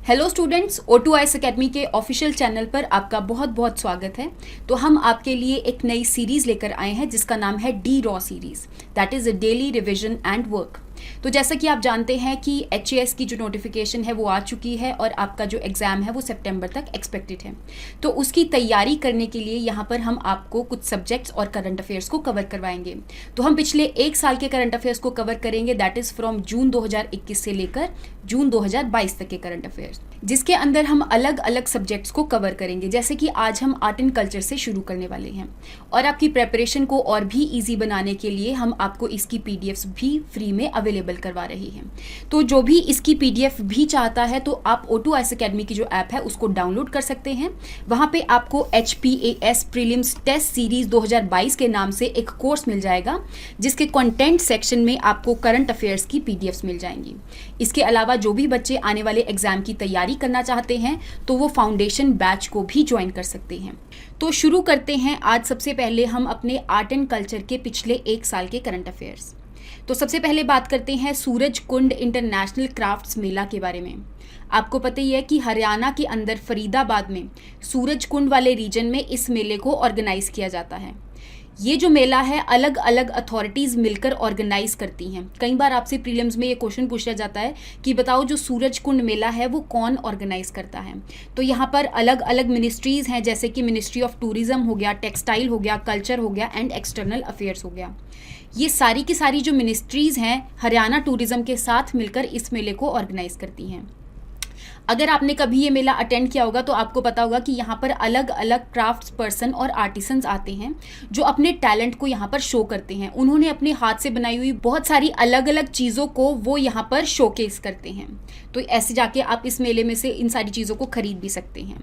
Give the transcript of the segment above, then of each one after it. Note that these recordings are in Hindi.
हेलो स्टूडेंट्स, O2IS एकेडमी के ऑफिशियल चैनल पर आपका बहुत बहुत स्वागत है। तो हम आपके लिए एक नई सीरीज़ लेकर आए हैं जिसका नाम है D raw series, that is a daily revision and work. तो जैसा कि आप जानते हैं कि HAS की जो नोटिफिकेशन है वो आ चुकी है और आपका जो एग्ज़ाम है वो सितंबर तक एक्सपेक्टेड है। तो उसकी तैयारी करने के लिए यहाँ पर हम आपको कुछ सब्जेक्ट्स और करंट अफेयर्स को कवर करवाएंगे। तो हम पिछले एक साल के करंट अफेयर्स को कवर करेंगे, दैट इज़ फ्रॉम जून 2021 से लेकर जून 2022 तक के करंट अफेयर्स, जिसके अंदर हम अलग अलग सब्जेक्ट्स को कवर करेंगे। जैसे कि आज हम आर्ट एंड कल्चर से शुरू करने वाले हैं और आपकी प्रेपरेशन को और भी ईजी बनाने के लिए हम आपको इसकी PDFs भी फ्री में अवेलेबल करवा रहे हैं। तो जो भी इसकी PDF भी चाहता है तो आप O2IS एकेडमी की जो ऐप है उसको डाउनलोड कर सकते हैं। वहाँ पे आपको HPAS प्रीलिम्स टेस्ट सीरीज 2022 के नाम से एक कोर्स मिल जाएगा, जिसके कंटेंट सेक्शन में आपको करंट अफेयर्स की PDFs मिल जाएंगी। इसके अलावा जो भी बच्चे आने वाले एग्जाम की तैयारी करना चाहते हैं तो वो फाउंडेशन बैच को भी ज्वाइन कर सकते हैं। तो शुरू करते हैं आज सबसे पहले हम अपने आर्ट एंड कल्चर के पिछले एक साल के करंट अफेयर्स। तो सबसे पहले बात करते हैं सूरज कुंड इंटरनेशनल क्राफ्ट्स मेला के बारे में। आपको पता ही है कि हरियाणा के अंदर फरीदाबाद में सूरज कुंड वाले रीजन में इस मेले को ऑर्गेनाइज किया जाता है। ये जो मेला है अलग अलग अथॉरिटीज़ मिलकर ऑर्गेनाइज करती हैं। कई बार आपसे प्रीलिम्स में ये क्वेश्चन पूछा जाता है कि बताओ जो सूरज कुंड मेला है वो कौन ऑर्गेनाइज करता है। तो यहाँ पर अलग अलग मिनिस्ट्रीज़ हैं, जैसे कि मिनिस्ट्री ऑफ टूरिज्म हो गया, टेक्सटाइल हो गया, कल्चर हो गया एंड एक्सटर्नल अफेयर्स हो गया। ये सारी की सारी जो मिनिस्ट्रीज़ हैं हरियाणा टूरिज्म के साथ मिलकर इस मेले को ऑर्गेनाइज करती हैं। अगर आपने कभी ये मेला अटेंड किया होगा तो आपको पता होगा कि यहाँ पर अलग अलग क्राफ्ट्स पर्सन और आर्टिसंस आते हैं जो अपने टैलेंट को यहाँ पर शो करते हैं। उन्होंने अपने हाथ से बनाई हुई बहुत सारी अलग अलग चीज़ों को वो यहाँ पर शोकेस करते हैं। तो ऐसे जाके आप इस मेले में से इन सारी चीज़ों को खरीद भी सकते हैं।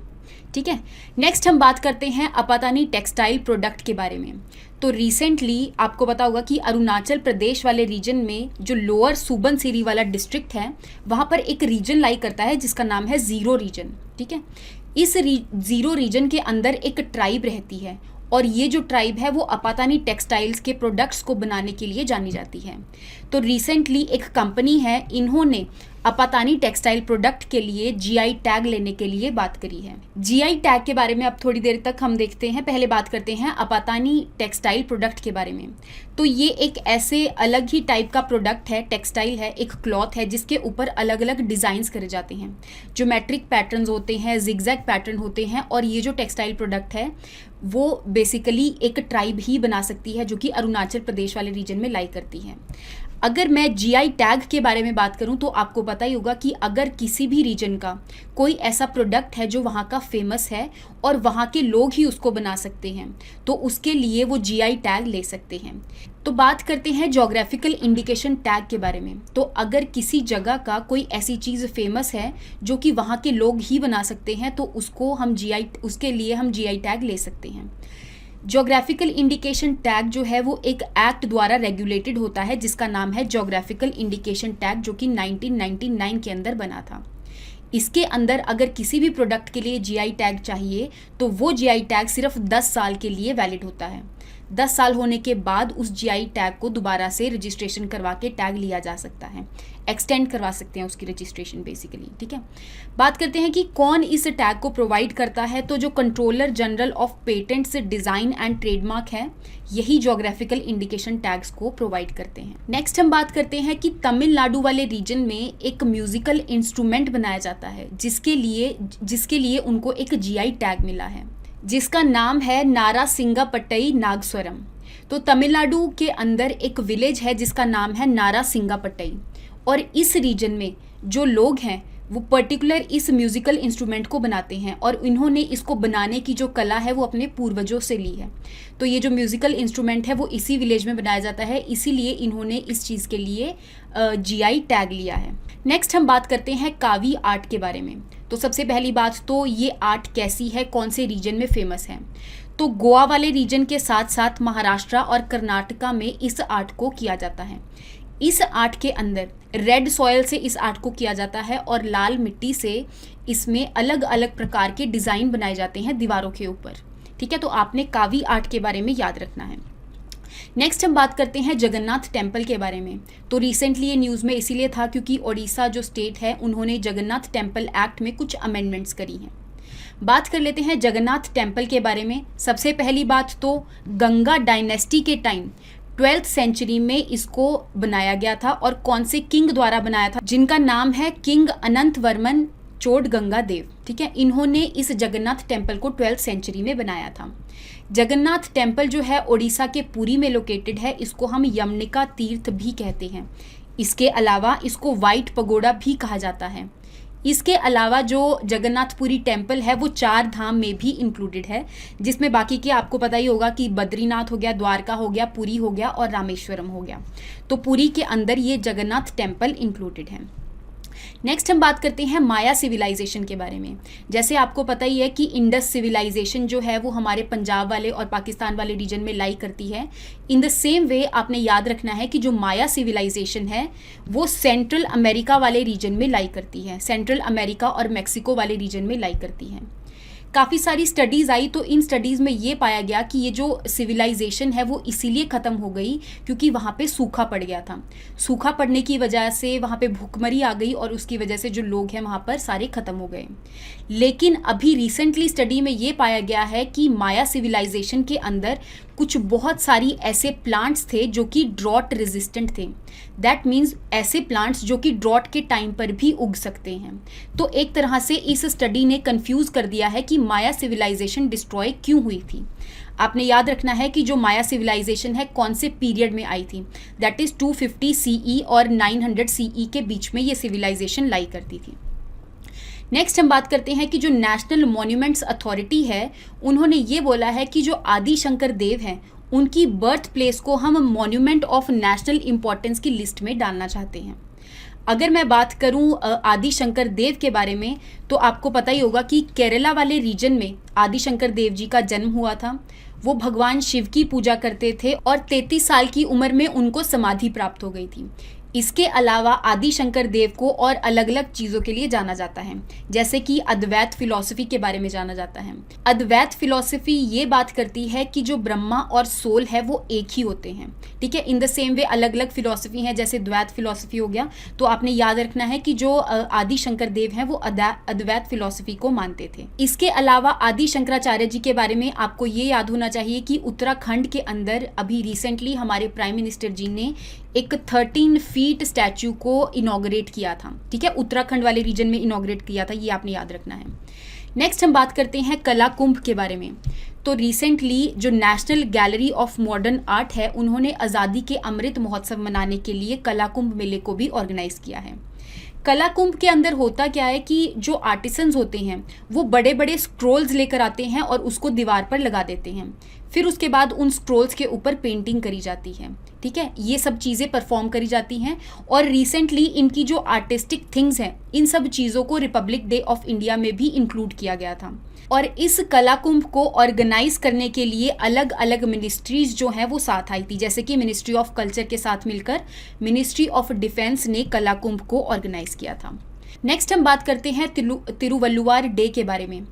ठीक है, नेक्स्ट हम बात करते हैं अपातानी टेक्सटाइल प्रोडक्ट के बारे में। तो रिसेंटली आपको पता होगा कि अरुणाचल प्रदेश वाले रीजन में जो लोअर सुबनसिरी वाला डिस्ट्रिक्ट है वहाँ पर एक रीजन लाई करता है जिसका नाम है ज़ीरो रीजन। ठीक है, इस ज़ीरो रीजन के अंदर एक ट्राइब रहती है और ये जो ट्राइब है वो अपातानी टेक्सटाइल्स के प्रोडक्ट्स को बनाने के लिए जानी जाती है। तो रिसेंटली एक कंपनी है, इन्होंने अपातानी टेक्सटाइल प्रोडक्ट के लिए GI टैग लेने के लिए बात करी है। GI टैग के बारे में अब थोड़ी देर तक हम देखते हैं। पहले बात करते हैं अपातानी टेक्सटाइल प्रोडक्ट के बारे में। तो ये एक ऐसे अलग ही टाइप का प्रोडक्ट है, टेक्सटाइल है, एक क्लॉथ है जिसके ऊपर अलग अलग डिज़ाइंस करे जाते हैं। ज्योमेट्रिक पैटर्न्स होते हैं, जिगजैग पैटर्न होते हैं और ये जो टेक्सटाइल प्रोडक्ट है वो बेसिकली एक ट्राइब ही बना सकती है जो कि अरुणाचल प्रदेश वाले रीजन में लाई करती है। अगर मैं GI टैग के बारे में बात करूं तो आपको पता ही होगा कि अगर किसी भी रीजन का कोई ऐसा प्रोडक्ट है जो वहाँ का फेमस है और वहाँ के लोग ही उसको बना सकते हैं तो उसके लिए वो GI टैग ले सकते हैं। तो बात करते हैं जोग्राफिकल इंडिकेशन टैग के बारे में। तो अगर किसी जगह का कोई ऐसी चीज़ फेमस है जो कि वहाँ के लोग ही बना सकते हैं तो उसके लिए हम GI टैग ले सकते हैं। जोग्राफिकल इंडिकेशन टैग जो है वो एक एक्ट द्वारा रेगुलेटेड होता है जिसका नाम है जोग्राफिकल इंडिकेशन टैग, जो कि 1999 के अंदर बना था। इसके अंदर अगर किसी भी प्रोडक्ट के लिए GI टैग चाहिए तो वो GI टैग सिर्फ 10 साल के लिए वैलिड होता है। 10 साल होने के बाद उस GI टैग को दोबारा से रजिस्ट्रेशन करवा के टैग लिया जा सकता है, एक्सटेंड करवा सकते हैं उसकी रजिस्ट्रेशन बेसिकली। ठीक है, बात करते हैं कि कौन इस टैग को प्रोवाइड करता है। तो जो controller general of patents, design and trademark है, यही जोग्राफिकल इंडिकेशन टैग्स को प्रोवाइड करते हैं। नेक्स्ट हम बात करते हैं कि तमिलनाडु वाले रीजन में एक म्यूजिकल इंस्ट्रूमेंट बनाया जाता है जिसके लिए उनको एक GI टैग मिला है जिसका नाम है नारासिंगापट्टई नागस्वरम। तो तमिलनाडु के अंदर एक विलेज है जिसका नाम है नारासिंगापट्टई और इस रीजन में जो लोग हैं वो पर्टिकुलर इस म्यूज़िकल इंस्ट्रूमेंट को बनाते हैं और इन्होंने इसको बनाने की जो कला है वो अपने पूर्वजों से ली है। तो ये जो म्यूज़िकल इंस्ट्रूमेंट है वो इसी विलेज में बनाया जाता है, इसीलिए इन्होंने इस चीज़ के लिए GI टैग लिया है। नेक्स्ट हम बात करते हैं कावी आर्ट के बारे में। तो सबसे पहली बात तो ये आर्ट कैसी है, कौन से रीजन में फेमस है। तो गोवा वाले रीजन के साथ साथ महाराष्ट्र और कर्नाटका में इस आर्ट को किया जाता है। इस आर्ट के अंदर रेड सॉयल से इस आर्ट को किया जाता है और लाल मिट्टी से इसमें अलग अलग प्रकार के डिज़ाइन बनाए जाते हैं दीवारों के ऊपर। ठीक है, तो आपने कावी आर्ट के बारे में याद रखना है। नेक्स्ट हम बात करते हैं जगन्नाथ टेम्पल के बारे में। तो रिसेंटली ये न्यूज़ में इसीलिए था क्योंकि ओडिशा जो स्टेट है उन्होंने जगन्नाथ टेम्पल एक्ट में कुछ अमेंडमेंट्स करी हैं। बात कर लेते हैं जगन्नाथ टेम्पल के बारे में। सबसे पहली बात तो गंगा डायनेस्टी के टाइम 12th सेंचुरी में इसको बनाया गया था और कौन से किंग द्वारा बनाया था, जिनका नाम है किंग अनंत वर्मन चोडगंगा देव। ठीक है, इन्होंने इस जगन्नाथ टेम्पल को 12th सेंचुरी में बनाया था। जगन्नाथ टेम्पल जो है ओडिशा के पुरी में लोकेटेड है। इसको हम यमनिका तीर्थ भी कहते हैं। इसके अलावा इसको व्हाइट पगोडा भी कहा जाता है। इसके अलावा जो जगन्नाथपुरी टेम्पल है वो 4 धाम में भी इंक्लूडेड है, जिसमें बाकी के आपको पता ही होगा कि बद्रीनाथ हो गया, द्वारका हो गया, पुरी हो गया और रामेश्वरम हो गया। तो पुरी के अंदर ये जगन्नाथ टेम्पल इंक्लूडेड है। नेक्स्ट हम बात करते हैं माया सिविलाइजेशन के बारे में। जैसे आपको पता ही है कि इंडस सिविलाइजेशन जो है वो हमारे पंजाब वाले और पाकिस्तान वाले रीजन में लाई करती है। इन द सेम वे आपने याद रखना है कि जो माया सिविलाइजेशन है वो सेंट्रल अमेरिका वाले रीजन में लाई करती है। सेंट्रल अमेरिका और मैक्सिको वाले रीजन में लाई करती है। काफ़ी सारी स्टडीज़ आई तो इन स्टडीज़ में ये पाया गया कि ये जो सिविलाइजेशन है वो इसीलिए ख़त्म हो गई क्योंकि वहाँ पे सूखा पड़ गया था। सूखा पड़ने की वजह से वहाँ पे भूखमरी आ गई और उसकी वजह से जो लोग हैं वहाँ पर सारे ख़त्म हो गए। लेकिन अभी रिसेंटली स्टडी में ये पाया गया है कि माया सिविलाइजेशन के अंदर कुछ बहुत सारी ऐसे प्लांट्स थे जो कि ड्रॉट रेजिस्टेंट थे। दैट मीन्स ऐसे प्लांट्स जो कि ड्रॉट के टाइम पर भी उग सकते हैं। तो एक तरह से इस स्टडी ने कंफ्यूज कर दिया है कि माया सिविलाइजेशन डिस्ट्रॉय क्यों हुई थी। आपने याद रखना है कि जो माया सिविलाइजेशन है कौन से पीरियड में आई थी। दैट इज़ 250 सीई और 900 सीई के बीच में ये सिविलाइजेशन लाई करती थी। नेक्स्ट हम बात करते हैं कि जो नेशनल मॉन्यूमेंट्स अथॉरिटी है उन्होंने ये बोला है कि जो आदि शंकर देव हैं उनकी बर्थ प्लेस को हम मॉन्यूमेंट ऑफ नेशनल इम्पोर्टेंस की लिस्ट में डालना चाहते हैं। अगर मैं बात करूं आदि शंकर देव के बारे में तो आपको पता ही होगा कि केरला वाले रीजन में आदि शंकर देव जी का जन्म हुआ था। वो भगवान शिव की पूजा करते थे और 33 साल की उम्र में उनको समाधि प्राप्त हो गई थी। इसके अलावा आदि शंकर देव को और अलग अलग चीज़ों के लिए जाना जाता है, जैसे कि अद्वैत फिलॉसफी के बारे में जाना जाता है। अद्वैत फिलॉसफी ये बात करती है कि जो ब्रह्मा और सोल है वो एक ही होते हैं। ठीक है, इन द सेम वे अलग अलग फिलॉसफी हैं, जैसे द्वैत फिलॉसफी हो गया। तो आपने याद रखना है कि जो आदि शंकर देव हैं वो अद्वैत फिलॉसफी को मानते थे। इसके अलावा आदि शंकराचार्य जी के बारे में आपको ये याद होना चाहिए कि उत्तराखंड के अंदर अभी रिसेंटली हमारे प्राइम मिनिस्टर जी ने एक 13 फीट स्टैचू को इनॉग्रेट किया था। ठीक है, उत्तराखंड वाले रीजन में इनॉग्रेट किया था, ये आपने याद रखना है। नेक्स्ट हम बात करते हैं कला कुंभ के बारे में। तो रिसेंटली जो national gallery of modern art है उन्होंने आज़ादी के अमृत महोत्सव मनाने के लिए कला कुंभ मेले को भी ऑर्गेनाइज किया है। कला कुंभ के अंदर होता क्या है कि जो आर्टिसंस होते हैं वो बड़े बड़े स्क्रोल्स लेकर आते हैं और उसको दीवार पर लगा देते हैं। फिर उसके बाद उन स्क्रोल्स के ऊपर पेंटिंग करी जाती है। ठीक है, ये सब चीज़ें परफॉर्म करी जाती हैं और रिसेंटली इनकी जो आर्टिस्टिक थिंग्स हैं इन सब चीज़ों को रिपब्लिक डे ऑफ इंडिया में भी इंक्लूड किया गया था। और इस कला कुंभ को ऑर्गेनाइज करने के लिए अलग अलग मिनिस्ट्रीज जो हैं वो साथ आई थी, जैसे कि मिनिस्ट्री ऑफ कल्चर के साथ मिलकर मिनिस्ट्री ऑफ डिफेंस ने कला कुंभ को ऑर्गेनाइज किया था। नेक्स्ट हम बात करते हैं तिरुवल्लुवार डे के बारे में।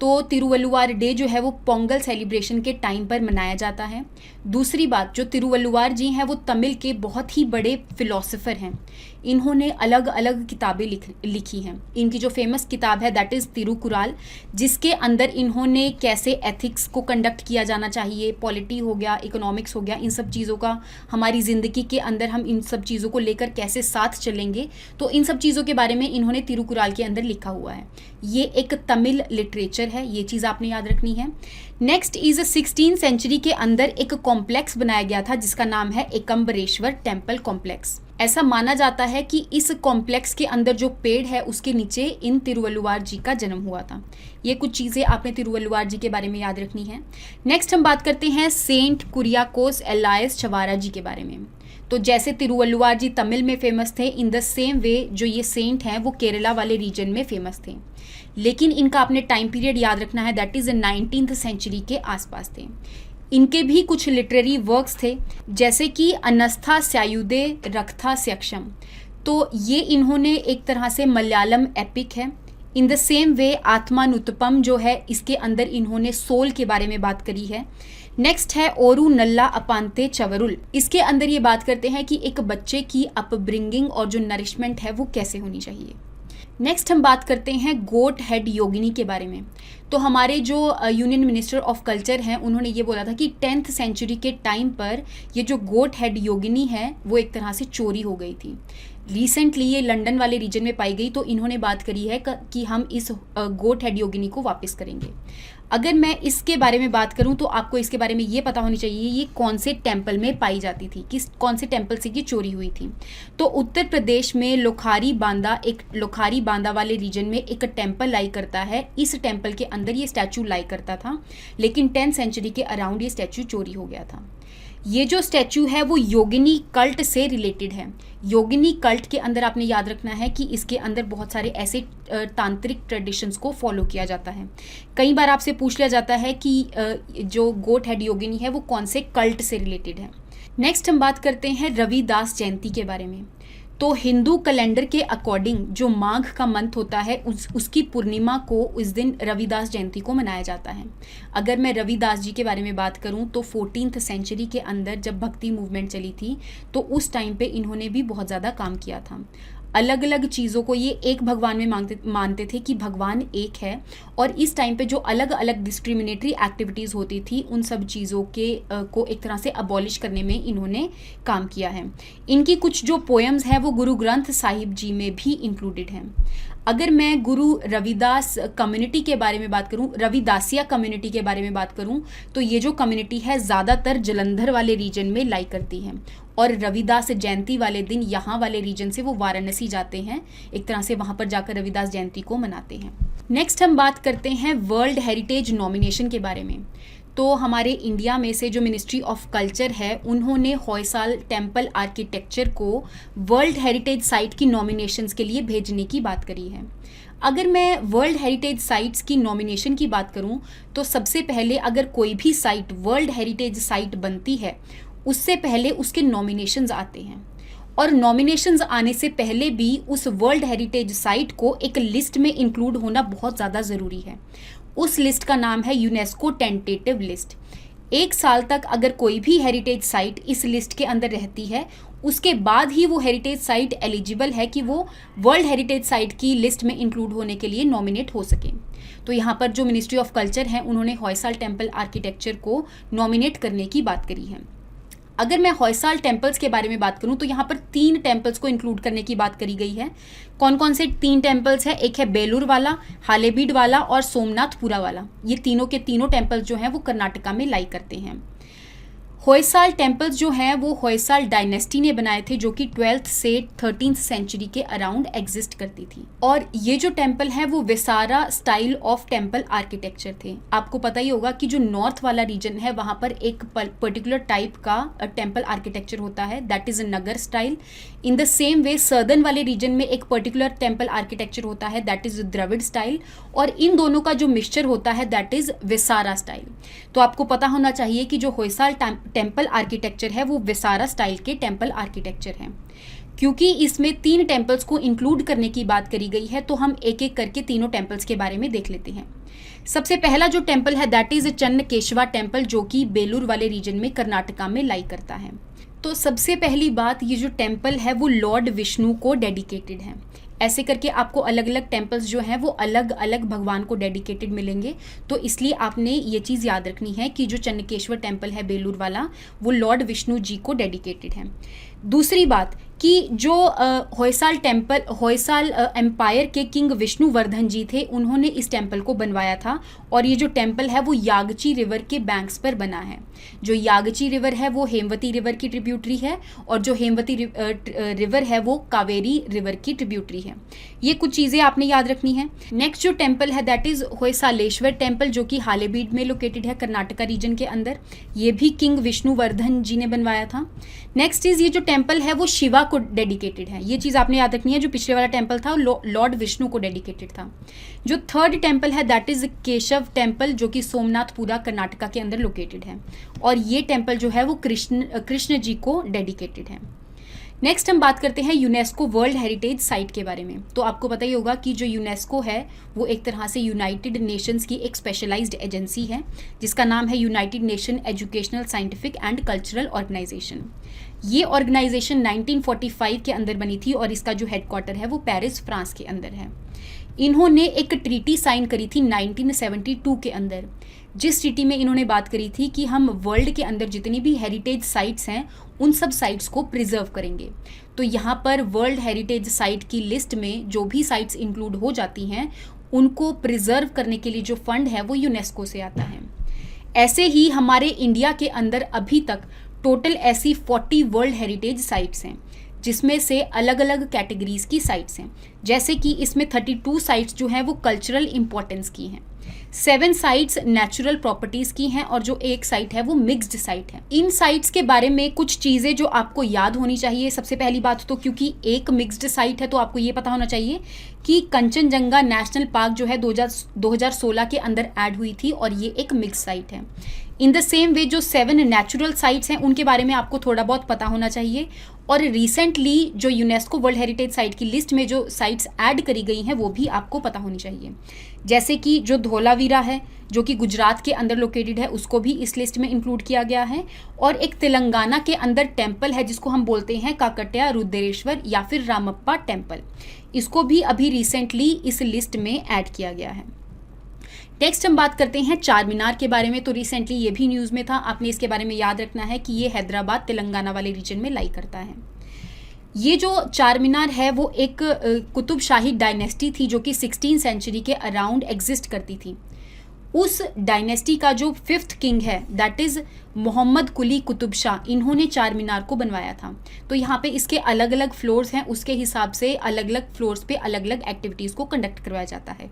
तो तिरुवल्लुवार डे जो है वो पोंगल सेलिब्रेशन के टाइम पर मनाया जाता है। दूसरी बात, जो तिरुवल्लुवार जी हैं वो तमिल के बहुत ही बड़े फिलोसोफर हैं। इन्होंने अलग अलग किताबें लिखी हैं। इनकी जो फेमस किताब है दैट इज़ तिरुकुराल, जिसके अंदर इन्होंने कैसे एथिक्स को कंडक्ट किया जाना चाहिए, पॉलिटी हो गया, इकोनॉमिक्स हो गया, इन सब चीज़ों का हमारी ज़िंदगी के अंदर हम इन सब चीज़ों को लेकर कैसे साथ चलेंगे, तो इन सब चीज़ों के बारे में इन्होंने तिरुकुराल के अंदर लिखा हुआ है। ये एक तमिल लिटरेचर है, ये चीज़ आपने याद रखनी है। नेक्स्ट इज 16th सेंचुरी के अंदर एक कॉम्प्लेक्स बनाया गया था जिसका नाम है एकम्बरेश्वर टेम्पल कॉम्प्लेक्स। ऐसा माना जाता है कि इस कॉम्प्लेक्स के अंदर जो पेड़ है उसके नीचे इन तिरुवल्लुवार जी का जन्म हुआ था। ये कुछ चीज़ें आपने तिरुवल्लुवार जी के बारे में याद रखनी है। नेक्स्ट हम बात करते हैं सेंट कुरियाकोस एलायस चवारा जी के बारे में। तो जैसे तिरुवल्लुवार जी तमिल में फेमस थे, इन द सेम वे जो ये सेंट हैं वो केरला वाले रीजन में फेमस थे, लेकिन इनका आपने टाइम पीरियड याद रखना है, दैट इज़ 19th सेंचुरी के आसपास थे। इनके भी कुछ लिटरेरी वर्क्स थे, जैसे कि अनस्था स्यायुदे रक्था स्यक्षम। तो ये इन्होंने एक तरह से मलयालम एपिक है। इन द सेम वे आत्मानुतपम जो है इसके अंदर इन्होंने सोल के बारे में बात करी है। नेक्स्ट है ओरू नल्ला अपांते चवरुल। इसके अंदर ये बात करते हैं कि एक बच्चे की अपब्रिंगिंग और जो नरिशमेंट है वो कैसे होनी चाहिए। नेक्स्ट हम बात करते हैं गोट हेड योगिनी के बारे में। तो हमारे जो यूनियन मिनिस्टर ऑफ कल्चर हैं उन्होंने ये बोला था कि 10th सेंचुरी के टाइम पर ये जो गोट हेड योगिनी है वो एक तरह से चोरी हो गई थी। रिसेंटली ये लंदन वाले रीजन में पाई गई, तो इन्होंने बात करी है कि हम इस गोट हेड योगिनी को वापस करेंगे। अगर मैं इसके बारे में बात करूं तो आपको इसके बारे में ये पता होनी चाहिए ये कौन से टेम्पल में पाई जाती थी, कौन से टेम्पल से ये चोरी हुई थी। तो उत्तर प्रदेश में लोखारी बांदा वाले रीजन में एक टेम्पल लाई करता है। इस टेम्पल के अंदर ये स्टैचू लाई करता था, लेकिन 10th सेंचुरी के अराउंड ये स्टैचू चोरी हो गया था। ये जो स्टैचू है वो योगिनी कल्ट से रिलेटेड है। योगिनी कल्ट के अंदर आपने याद रखना है कि इसके अंदर बहुत सारे ऐसे तांत्रिक ट्रेडिशंस को फॉलो किया जाता है। कई बार आपसे पूछ लिया जाता है कि जो गोट हेड योगिनी है वो कौन से कल्ट से रिलेटेड है। नेक्स्ट हम बात करते हैं रविदास जयंती के बारे में। तो हिंदू कैलेंडर के अकॉर्डिंग जो माघ का मंथ होता है उसकी पूर्णिमा को इस दिन रविदास जयंती को मनाया जाता है। अगर मैं रविदास जी के बारे में बात करूं तो 14th सेंचुरी के अंदर जब भक्ति मूवमेंट चली थी तो उस टाइम पे इन्होंने भी बहुत ज़्यादा काम किया था। अलग अलग चीज़ों को ये एक भगवान में मानते थे कि भगवान एक है, और इस टाइम पे जो अलग अलग डिस्क्रिमिनेटरी एक्टिविटीज़ होती थी उन सब चीज़ों को एक तरह से अबॉलिश करने में इन्होंने काम किया है। इनकी कुछ जो पोएम्स हैं वो गुरु ग्रंथ साहिब जी में भी इंक्लूडेड हैं। अगर मैं गुरु रविदास कम्युनिटी के बारे में बात करूं, रविदासिया कम्युनिटी के बारे में बात करूं, तो ये जो कम्युनिटी है ज़्यादातर जलंधर वाले रीजन में लाई करती है, और रविदास जयंती वाले दिन यहाँ वाले रीजन से वो वाराणसी जाते हैं, एक तरह से वहाँ पर जाकर रविदास जयंती को मनाते हैं। नेक्स्ट हम बात करते हैं वर्ल्ड हेरिटेज नॉमिनेशन के बारे में। तो हमारे इंडिया में से जो मिनिस्ट्री ऑफ कल्चर है उन्होंने होयसाल टेम्पल आर्किटेक्चर को वर्ल्ड हेरिटेज साइट की नॉमिनेशंस के लिए भेजने की बात करी है। अगर मैं वर्ल्ड हेरिटेज साइट्स की नॉमिनेशन की बात करूं तो सबसे पहले अगर कोई भी साइट वर्ल्ड हेरिटेज साइट बनती है उससे पहले उसके नॉमिनेशंस आते हैं, और नॉमिनेशंस आने से पहले भी उस वर्ल्ड हेरिटेज साइट को एक लिस्ट में इंक्लूड होना बहुत ज़्यादा ज़रूरी है। उस लिस्ट का नाम है यूनेस्को टेंटेटिव लिस्ट। 1 साल तक अगर कोई भी हेरिटेज साइट इस लिस्ट के अंदर रहती है उसके बाद ही वो हेरिटेज साइट एलिजिबल है कि वो वर्ल्ड हेरिटेज साइट की लिस्ट में इंक्लूड होने के लिए नॉमिनेट हो सके। तो यहाँ पर जो मिनिस्ट्री ऑफ कल्चर है उन्होंने होयसाल टेम्पल आर्किटेक्चर को नॉमिनेट करने की बात करी है। अगर मैं होयसाल टेम्पल्स के बारे में बात करूं तो यहाँ पर 3 टेम्पल्स को इंक्लूड करने की बात करी गई है। कौन कौन से 3 टेम्पल्स हैं? एक है बेलूर वाला, हालेबीड वाला और सोमनाथपुरा वाला। ये तीनों के तीनों टेम्पल्स जो हैं वो कर्नाटका में लाई करते हैं। होयसाल टेम्पल्स जो हैं वो होयसाल डायनेस्टी ने बनाए थे, जो कि 12th से 13th सेंचुरी के अराउंड एग्जिस्ट करती थी। और ये जो टेम्पल है वो viscera style of temple architecture थे। आपको पता ही होगा कि जो नॉर्थ वाला रीजन है वहाँ पर एक पर्टिकुलर टाइप का टेम्पल आर्किटेक्चर होता है, that is Nagar style. In the same way southern वाले रीजन में एक पर्टिकुलर टेम्पल आर्किटेक्चर होता है, दैट इज द्रविड़ स्टाइल, और इन दोनों का जो मिक्सचर होता है दैट इज विसारा स्टाइल। तो आपको पता होना चाहिए कि जो होयसाल टेम्पल आर्किटेक्चर है वो विसारा स्टाइल के टेम्पल आर्किटेक्चर हैं। क्योंकि इसमें 3 टेम्पल्स को इंक्लूड करने की बात करी गई है तो हम एक एक करके तीनों टेम्पल्स के बारे में देख लेते हैं। सबसे पहला जो टेम्पल है दैट इज चन्नकेशवा टेम्पल, जो कि बेलूर वाले रीजन में कर्नाटका में लाई करता है। तो सबसे पहली बात, ये जो टेम्पल है वो लॉर्ड विष्णु को डेडिकेटेड है। ऐसे करके आपको अलग अलग टेम्पल्स जो हैं वो अलग अलग भगवान को डेडिकेटेड मिलेंगे, तो इसलिए आपने ये चीज़ याद रखनी है कि जो चन्नकेश्वर टेम्पल है बेलूर वाला वो लॉर्ड विष्णु जी को डेडिकेटेड है। दूसरी बात कि जो होयसाल एम्पायर के किंग विष्णुवर्धन जी थे उन्होंने इस टेम्पल को बनवाया था, और ये जो टेम्पल है वो यागची रिवर के बैंक्स पर बना है। जो यागची रिवर है वो हेमवती रिवर की ट्रिब्यूटरी है, और जो हेमवती रिवर है वो कावेरी रिवर की ट्रिब्यूटरी है। ये कुछ चीज़ें आपने याद रखनी है। नेक्स्ट जो टेम्पल है दैट इज होयसालेश्वर टेम्पल, जो कि हालेबीड में लोकेटेड है कर्नाटका रीजन के अंदर। ये भी किंग विष्णुवर्धन जी ने बनवाया था। नेक्स्ट इज ये जो टेम्पल है वो शिवा को डेडिकेटेड है। ये चीज़ आपने याद रखनी है। जो पिछले वाला टेम्पल था वो लॉर्ड विष्णु को डेडिकेटेड था। जो थर्ड टेम्पल है दैट इज केशव टेम्पल, जो कि सोमनाथपुरा कर्नाटका के अंदर लोकेटेड है, और ये टेम्पल जो है वो कृष्ण जी को डेडिकेटेड है। नेक्स्ट हम बात करते हैं यूनेस्को वर्ल्ड हेरिटेज साइट के बारे में। तो आपको पता ही होगा कि जो यूनेस्को है वो एक तरह से यूनाइटेड नेशंस की एक स्पेशलाइज्ड एजेंसी है जिसका नाम है United Nation Educational Scientific and Cultural Organization. ये ऑर्गेनाइजेशन 1945 के अंदर बनी थी और इसका जो हेडक्वार्टर है वो पेरिस फ्रांस के अंदर है। इन्होंने एक ट्रीटी साइन करी थी 1972 के अंदर, जिस ट्रीटी में इन्होंने बात करी थी कि हम वर्ल्ड के अंदर जितनी भी हेरिटेज साइट्स हैं उन सब साइट्स को प्रिजर्व करेंगे। तो यहाँ पर वर्ल्ड हेरिटेज साइट की लिस्ट में जो भी साइट्स इंक्लूड हो जाती हैं उनको प्रिजर्व करने के लिए जो फंड है वो यूनेस्को से आता है। ऐसे ही हमारे इंडिया के अंदर अभी तक टोटल ऐसी 40 वर्ल्ड हेरिटेज साइट्स हैं जिसमें से अलग अलग कैटेगरीज की साइट्स हैं। जैसे कि इसमें 32 साइट्स जो हैं वो कल्चरल इंपॉर्टेंस की हैं, 7 साइट्स नेचुरल प्रॉपर्टीज़ की हैं और जो एक साइट है वो मिक्स्ड साइट है। इन साइट्स के बारे में कुछ चीज़ें जो आपको याद होनी चाहिए। सबसे पहली बात तो क्योंकि एक मिक्स्ड साइट है तो आपको ये पता होना चाहिए कि कंचनजंगा नेशनल पार्क जो है 2016 के अंदर ऐड हुई थी और ये एक मिक्स साइट है। इन द सेम वे जो 7 नेचुरल साइट्स हैं उनके बारे में आपको थोड़ा बहुत पता होना चाहिए। और रिसेंटली जो यूनेस्को वर्ल्ड हेरिटेज साइट की लिस्ट में जो साइट्स ऐड करी गई हैं वो भी आपको पता होनी चाहिए। जैसे कि जो धोलावीरा है जो कि गुजरात के अंदर लोकेटेड है उसको भी इस लिस्ट में इंक्लूड किया गया है। और एक तेलंगाना के अंदर टेम्पल है जिसको हम बोलते हैं काकटिया रुद्रेश्वर या फिर रामप्पा टेम्पल, इसको भी अभी रिसेंटली इस लिस्ट में ऐड किया गया है। नेक्स्ट हम बात करते हैं चार मीनार के बारे में। तो रिसेंटली ये भी न्यूज़ में था, आपने इसके बारे में याद रखना है कि ये हैदराबाद तेलंगाना वाले रीजन में लाई करता है। ये जो चार मीनार है वो एक कुतुब शाही डायनेस्टी थी जो कि 16वीं सेंचुरी के अराउंड एग्जिस्ट करती थी। उस डायनेस्टी का जो 5th किंग है दैट इज़ मोहम्मद कुली कुतुब शाह, इन्होंने चार मीनार को बनवाया था। तो यहाँ पे इसके अलग अलग फ्लोर्स हैं, उसके हिसाब से अलग अलग फ्लोर्स पे अलग अलग एक्टिविटीज़ को कंडक्ट करवाया जाता है।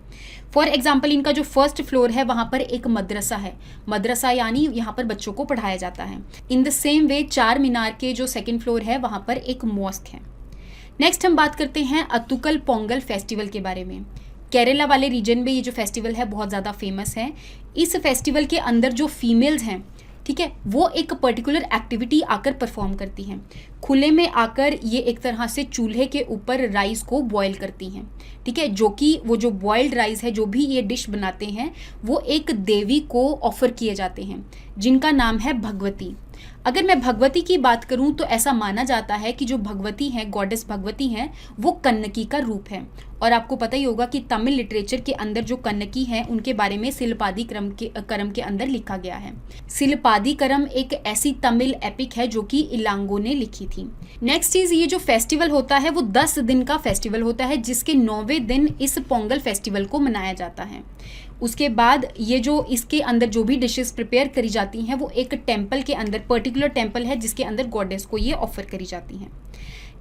फॉर एग्जांपल इनका जो 1st फ्लोर है वहाँ पर एक मदरसा है, मदरसा यानी यहाँ पर बच्चों को पढ़ाया जाता है। इन द सेम वे चार मीनार के जो 2nd फ्लोर है वहाँ पर एक मॉस्क है। नेक्स्ट हम बात करते हैं अतुकल पोंगल फेस्टिवल के बारे में। केरला वाले रीजन में ये जो फेस्टिवल है बहुत ज़्यादा फेमस है। इस फेस्टिवल के अंदर जो फीमेल्स हैं, ठीक है, वो एक पर्टिकुलर एक्टिविटी आकर परफॉर्म करती हैं। खुले में आकर ये एक तरह से चूल्हे के ऊपर राइस को बॉयल करती हैं, ठीक है, जो कि वो जो बॉइल्ड राइस है जो भी ये डिश बनाते हैं वो एक देवी को ऑफर किए जाते हैं जिनका नाम है भगवती। अगर मैं भगवती की बात करूं तो ऐसा माना जाता है कि जो भगवती हैं, गॉडेस भगवती हैं, वो कन्नकी का रूप है। और आपको पता ही होगा कि तमिल लिटरेचर के अंदर जो कन्नकी हैं उनके बारे में सिलपादी करम के अंदर लिखा गया है। सिलपादी करम एक ऐसी तमिल एपिक है जो कि इलांगो ने लिखी थी। नेक्स्ट चीज़, ये जो फेस्टिवल होता है वो 10 दिन का फेस्टिवल होता है जिसके 9वें दिन इस पोंगल फेस्टिवल को मनाया जाता है। उसके बाद ये जो इसके अंदर जो भी डिशेस प्रिपेयर करी जाती हैं वो एक टेम्पल के अंदर, पर्टिकुलर टेम्पल है जिसके अंदर गॉडेस को ये ऑफर करी जाती हैं।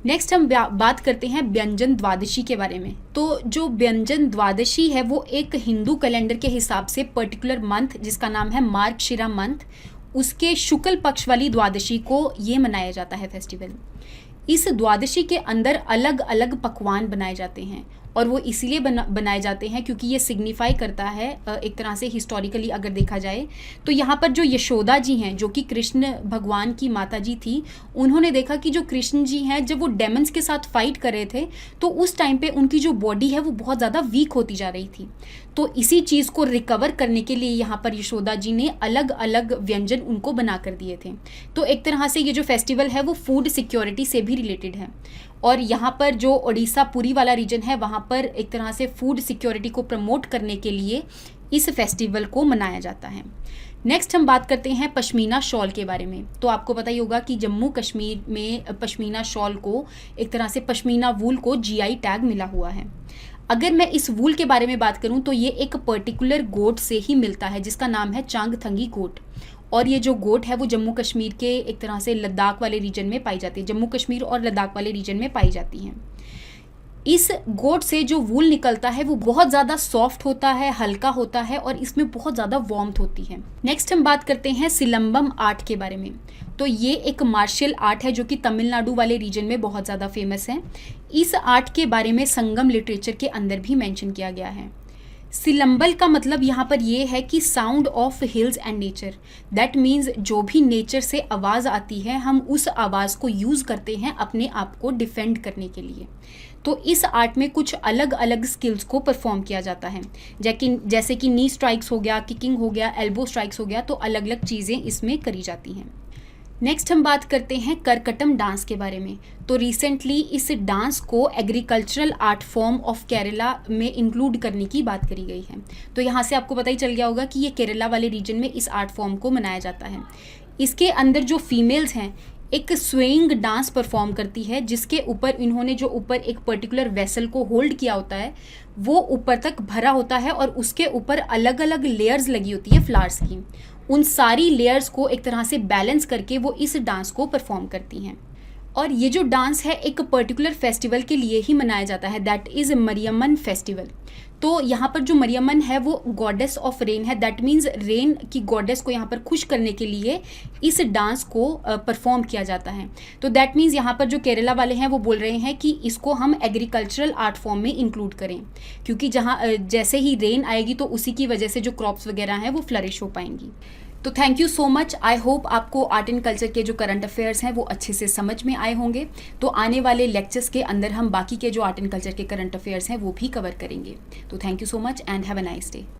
नेक्स्ट हम बात करते हैं व्यंजन द्वादशी के बारे में। तो जो व्यंजन द्वादशी है वो एक हिंदू कैलेंडर के हिसाब से पर्टिकुलर मंथ जिसका नाम है मार्गशिरा मंथ, उसके शुक्ल पक्ष वाली द्वादशी को ये मनाया जाता है फेस्टिवल। इस द्वादशी के अंदर अलग अलग पकवान बनाए जाते हैं और वो इसीलिए बनाए जाते हैं क्योंकि ये सिग्निफाई करता है एक तरह से हिस्टोरिकली अगर देखा जाए तो यहाँ पर जो यशोदा जी हैं जो कि कृष्ण भगवान की माता जी थी, उन्होंने देखा कि जो कृष्ण जी हैं जब वो डेमन्स के साथ फाइट कर रहे थे तो उस टाइम पे उनकी जो बॉडी है वो बहुत ज़्यादा वीक होती जा रही थी। तो इसी चीज़ को रिकवर करने के लिए यहाँ पर यशोदा जी ने अलग अलग व्यंजन उनको बना कर दिए थे। तो एक तरह से ये जो फेस्टिवल है वो फूड सिक्योरिटी से भी रिलेटेड है। और यहाँ पर जो उड़ीसा पुरी वाला रीजन है वहाँ पर एक तरह से फूड सिक्योरिटी को प्रमोट करने के लिए इस फेस्टिवल को मनाया जाता है। नेक्स्ट हम बात करते हैं पश्मीना शॉल के बारे में। तो आपको पता ही होगा कि जम्मू कश्मीर में पश्मीना शॉल को एक तरह से पश्मीना वूल को GI टैग मिला हुआ है। अगर मैं इस वूल के बारे में बात करूं तो ये एक पर्टिकुलर गोट से ही मिलता है जिसका नाम है चांगथंगी गोट। और ये जो गोट है वो जम्मू कश्मीर के एक तरह से लद्दाख वाले रीजन में पाई जाती है, जम्मू कश्मीर और लद्दाख वाले रीजन में पाई जाती हैं। इस गोट से जो वूल निकलता है वो बहुत ज़्यादा सॉफ्ट होता है, हल्का होता है और इसमें बहुत ज़्यादा वार्मथ होती है। नेक्स्ट हम बात करते हैं सिलंबम आर्ट के बारे में। तो ये एक मार्शल आर्ट है जो कि तमिलनाडु वाले रीजन में बहुत ज़्यादा फेमस है। इस आर्ट के बारे में संगम लिटरेचर के अंदर भी मेंशन किया गया है। सिलम्बल का मतलब यहाँ पर ये है कि sound of hills and nature. That means जो भी नेचर से आवाज़ आती है हम उस आवाज़ को यूज़ करते हैं अपने आप को डिफेंड करने के लिए। तो इस आर्ट में कुछ अलग अलग स्किल्स को परफॉर्म किया जाता है, जैसे कि नी स्ट्राइक्स हो गया, किकिंग हो गया, एल्बो स्ट्राइक्स हो गया, तो अलग अलग चीज़ें इसमें करी जाती हैं। नेक्स्ट हम बात करते हैं करकटम डांस के बारे में। तो रिसेंटली इस डांस को agricultural art form of Kerala में इंक्लूड करने की बात करी गई है। तो यहाँ से आपको पता ही चल गया होगा कि ये केरला वाले रीजन में इस आर्ट फॉर्म को मनाया जाता है। इसके अंदर जो फीमेल्स हैं एक स्वेइंग डांस परफॉर्म करती है, जिसके ऊपर इन्होंने जो ऊपर एक पर्टिकुलर वेसल को होल्ड किया होता है वो ऊपर तक भरा होता है और उसके ऊपर अलग अलग लेयर्स लगी होती है फ्लावर्स की। उन सारी लेयर्स को एक तरह से बैलेंस करके वो इस डांस को परफॉर्म करती हैं। और ये जो डांस है एक पर्टिकुलर फेस्टिवल के लिए ही मनाया जाता है, दैट इज़ मरियमन फेस्टिवल। तो यहाँ पर जो मरियमन है वो गॉडेस ऑफ रेन है, दैट मीन्स रेन की गॉडेस को यहाँ पर खुश करने के लिए इस डांस को परफॉर्म किया जाता है। तो दैट मीन्स यहाँ पर जो केरला वाले हैं वो बोल रहे हैं कि इसको हम एग्रीकल्चरल आर्ट फॉर्म में इंक्लूड करें, क्योंकि जहाँ जैसे ही रेन आएगी तो उसी की वजह से जो क्रॉप्स वगैरह हैं वो फ्लरिश हो पाएंगी। तो thank you so much. I hope आपको आर्ट एंड कल्चर के जो करंट अफेयर्स हैं वो अच्छे से समझ में आए होंगे। तो आने वाले लेक्चर्स के अंदर हम बाकी के जो आर्ट एंड कल्चर के करंट अफेयर्स हैं वो भी कवर करेंगे। तो thank you so much and have a nice day.